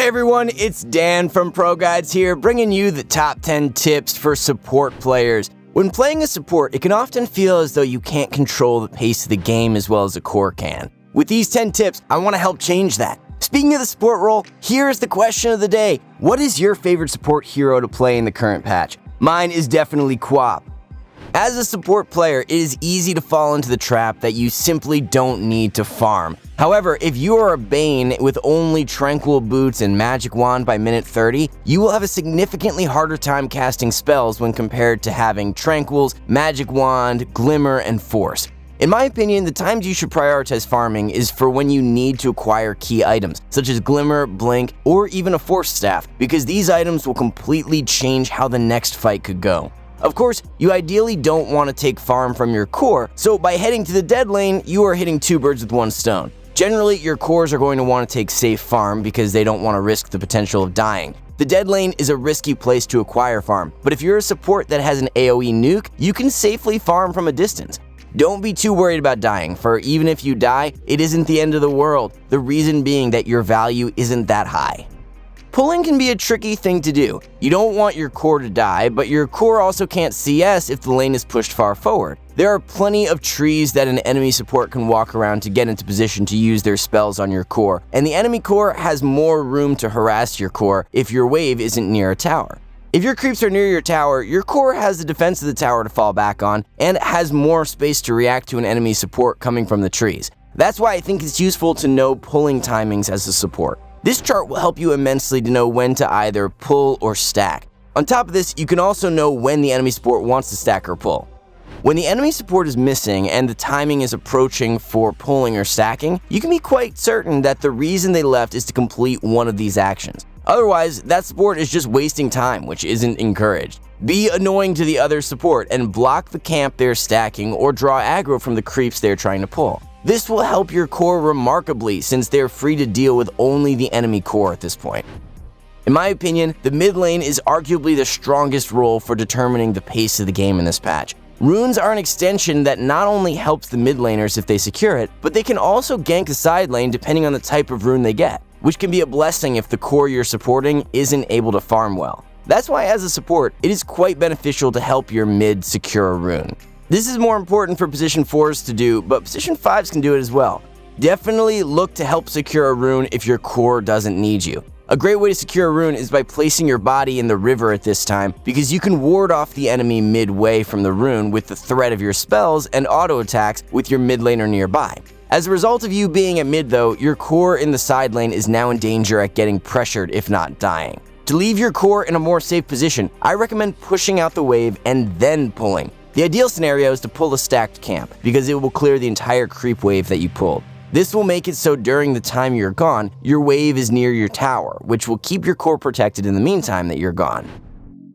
Hey everyone, it's Dan from Pro Guides here, bringing you the top 10 tips for support players. When playing a support, it can often feel as though you can't control the pace of the game as well as a core can. With these 10 tips, I want to help change that. Speaking of the support role, here's the question of the day. What is your favorite support hero to play in the current patch? Mine is definitely Quap. As a support player, it is easy to fall into the trap that you simply don't need to farm. However, if you are a Bane with only Tranquil Boots and Magic Wand by minute 30, you will have a significantly harder time casting spells when compared to having Tranquils, Magic Wand, Glimmer, and Force. In my opinion, the times you should prioritize farming is for when you need to acquire key items, such as Glimmer, Blink, or even a Force Staff, because these items will completely change how the next fight could go. Of course, you ideally don't want to take farm from your core, so by heading to the dead lane, you are hitting two birds with one stone. Generally, your cores are going to want to take safe farm because they don't want to risk the potential of dying. The dead lane is a risky place to acquire farm, but if you're a support that has an AoE nuke, you can safely farm from a distance. Don't be too worried about dying, for even if you die, it isn't the end of the world, the reason being that your value isn't that high. Pulling can be a tricky thing to do. You don't want your core to die, but your core also can't CS if the lane is pushed far forward. There are plenty of trees that an enemy support can walk around to get into position to use their spells on your core, and the enemy core has more room to harass your core if your wave isn't near a tower. If your creeps are near your tower, your core has the defense of the tower to fall back on, and has more space to react to an enemy support coming from the trees. That's why I think it's useful to know pulling timings as a support. This chart will help you immensely to know when to either pull or stack. On top of this, you can also know when the enemy support wants to stack or pull. When the enemy support is missing and the timing is approaching for pulling or stacking, you can be quite certain that the reason they left is to complete one of these actions. Otherwise, that support is just wasting time, which isn't encouraged. Be annoying to the other support and block the camp they're stacking or draw aggro from the creeps they're trying to pull. This will help your core remarkably since they're free to deal with only the enemy core at this point. In my opinion, the mid lane is arguably the strongest role for determining the pace of the game in this patch. Runes are an extension that not only helps the mid laners if they secure it, but they can also gank the side lane depending on the type of rune they get, which can be a blessing if the core you're supporting isn't able to farm well. That's why as a support, it is quite beneficial to help your mid secure a rune. This is more important for position 4s to do, but position 5s can do it as well. Definitely look to help secure a rune if your core doesn't need you. A great way to secure a rune is by placing your body in the river at this time, because you can ward off the enemy midway from the rune with the threat of your spells and auto attacks with your mid laner nearby. As a result of you being at mid though, your core in the side lane is now in danger at getting pressured if not dying. To leave your core in a more safe position, I recommend pushing out the wave and then pulling. The ideal scenario is to pull a stacked camp, because it will clear the entire creep wave that you pulled. This will make it so during the time you're gone, your wave is near your tower, which will keep your core protected in the meantime that you're gone.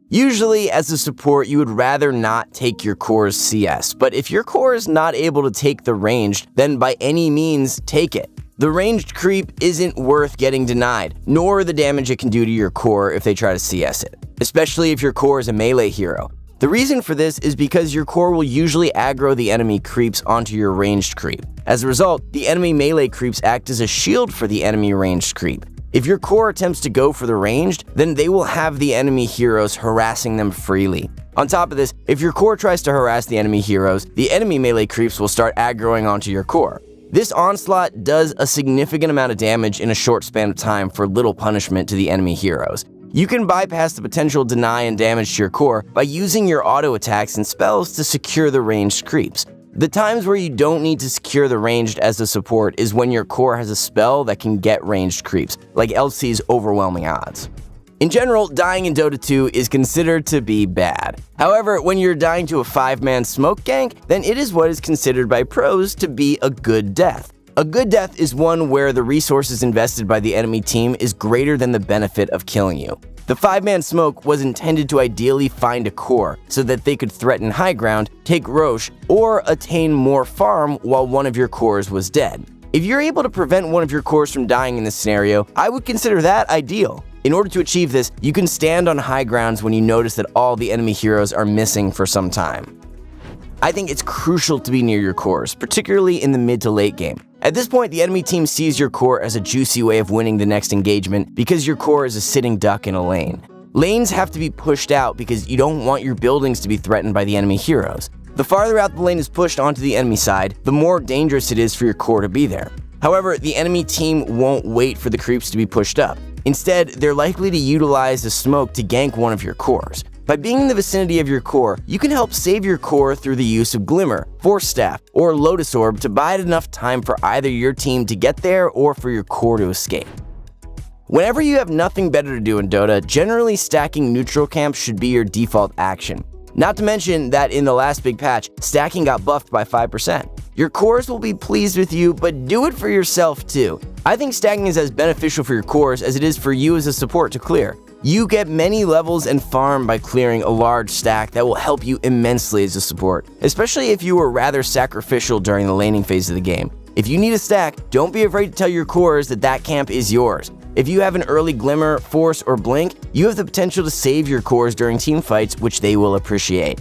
Usually, as a support, you would rather not take your core's CS, but if your core is not able to take the ranged, then by any means, take it. The ranged creep isn't worth getting denied, nor the damage it can do to your core if they try to CS it, especially if your core is a melee hero. The reason for this is because your core will usually aggro the enemy creeps onto your ranged creep. As a result, the enemy melee creeps act as a shield for the enemy ranged creep. If your core attempts to go for the ranged, then they will have the enemy heroes harassing them freely. On top of this, if your core tries to harass the enemy heroes, the enemy melee creeps will start aggroing onto your core. This onslaught does a significant amount of damage in a short span of time for little punishment to the enemy heroes. You can bypass the potential deny and damage to your core by using your auto attacks and spells to secure the ranged creeps. The times where you don't need to secure the ranged as a support is when your core has a spell that can get ranged creeps, like LC's Overwhelming Odds. In general, dying in Dota 2 is considered to be bad. However, when you're dying to a 5-man smoke gank, then it is what is considered by pros to be a good death. A good death is one where the resources invested by the enemy team is greater than the benefit of killing you. The 5-man smoke was intended to ideally find a core so that they could threaten high ground, take Roche, or attain more farm while one of your cores was dead. If you're able to prevent one of your cores from dying in this scenario, I would consider that ideal. In order to achieve this, you can stand on high grounds when you notice that all the enemy heroes are missing for some time. I think it's crucial to be near your cores, particularly in the mid to late game, At this point, the enemy team sees your core as a juicy way of winning the next engagement because your core is a sitting duck in a lane. Lanes have to be pushed out because you don't want your buildings to be threatened by the enemy heroes. The farther out the lane is pushed onto the enemy side, the more dangerous it is for your core to be there. However, the enemy team won't wait for the creeps to be pushed up. Instead, they're likely to utilize the smoke to gank one of your cores. By being in the vicinity of your core, you can help save your core through the use of Glimmer, Force Staff, or Lotus Orb to bide enough time for either your team to get there or for your core to escape. Whenever you have nothing better to do in Dota, generally stacking neutral camps should be your default action. Not to mention that in the last big patch, stacking got buffed by 5%. Your cores will be pleased with you, but do it for yourself too. I think stacking is as beneficial for your cores as it is for you as a support to clear. You get many levels and farm by clearing a large stack that will help you immensely as a support, especially if you were rather sacrificial during the laning phase of the game. If you need a stack, don't be afraid to tell your cores that that camp is yours. If you have an early Glimmer, Force, or Blink, you have the potential to save your cores during team fights, which they will appreciate.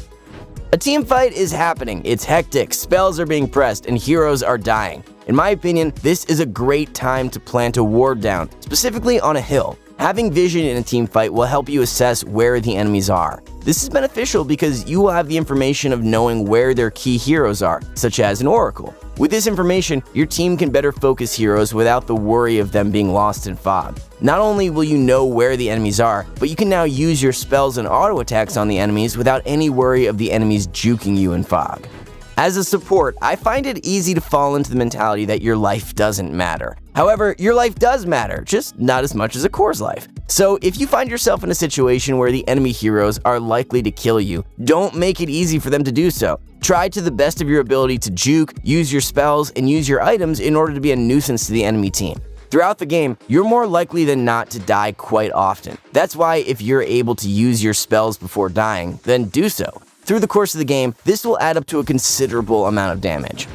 A team fight is happening, it's hectic, spells are being pressed, and heroes are dying. In my opinion, this is a great time to plant a ward down, specifically on a hill. Having vision in a team fight will help you assess where the enemies are. This is beneficial because you will have the information of knowing where their key heroes are, such as an Oracle. With this information, your team can better focus heroes without the worry of them being lost in fog. Not only will you know where the enemies are, but you can now use your spells and auto attacks on the enemies without any worry of the enemies juking you in fog. As a support, I find it easy to fall into the mentality that your life doesn't matter. However, your life does matter, just not as much as a core's life. So if you find yourself in a situation where the enemy heroes are likely to kill you, don't make it easy for them to do so. Try to the best of your ability to juke, use your spells, and use your items in order to be a nuisance to the enemy team. Throughout the game, you're more likely than not to die quite often. That's why if you're able to use your spells before dying, then do so. Through the course of the game, this will add up to a considerable amount of damage.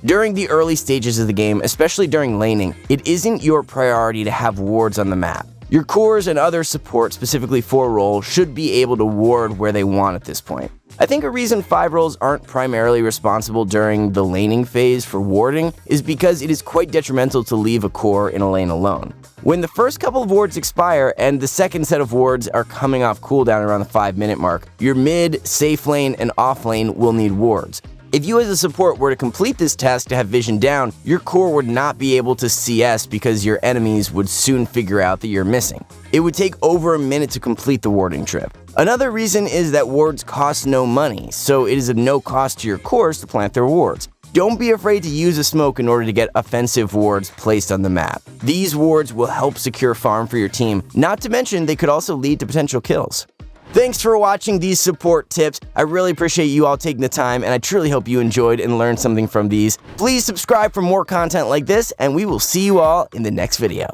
During the early stages of the game, especially during laning, it isn't your priority to have wards on the map. Your cores and other support specifically for role should be able to ward where they want at this point. I think a reason 5 roles aren't primarily responsible during the laning phase for warding is because it is quite detrimental to leave a core in a lane alone. When the first couple of wards expire and the second set of wards are coming off cooldown around the 5-minute mark, your mid, safe lane, and off lane will need wards. If you as a support were to complete this task to have vision down, your core would not be able to CS because your enemies would soon figure out that you're missing. It would take over a minute to complete the warding trip. Another reason is that wards cost no money, so it is of no cost to your cores to plant their wards. Don't be afraid to use a smoke in order to get offensive wards placed on the map. These wards will help secure farm for your team, not to mention they could also lead to potential kills. Thanks for watching these support tips. I really appreciate you all taking the time, and I truly hope you enjoyed and learned something from these. Please subscribe for more content like this, and we will see you all in the next video.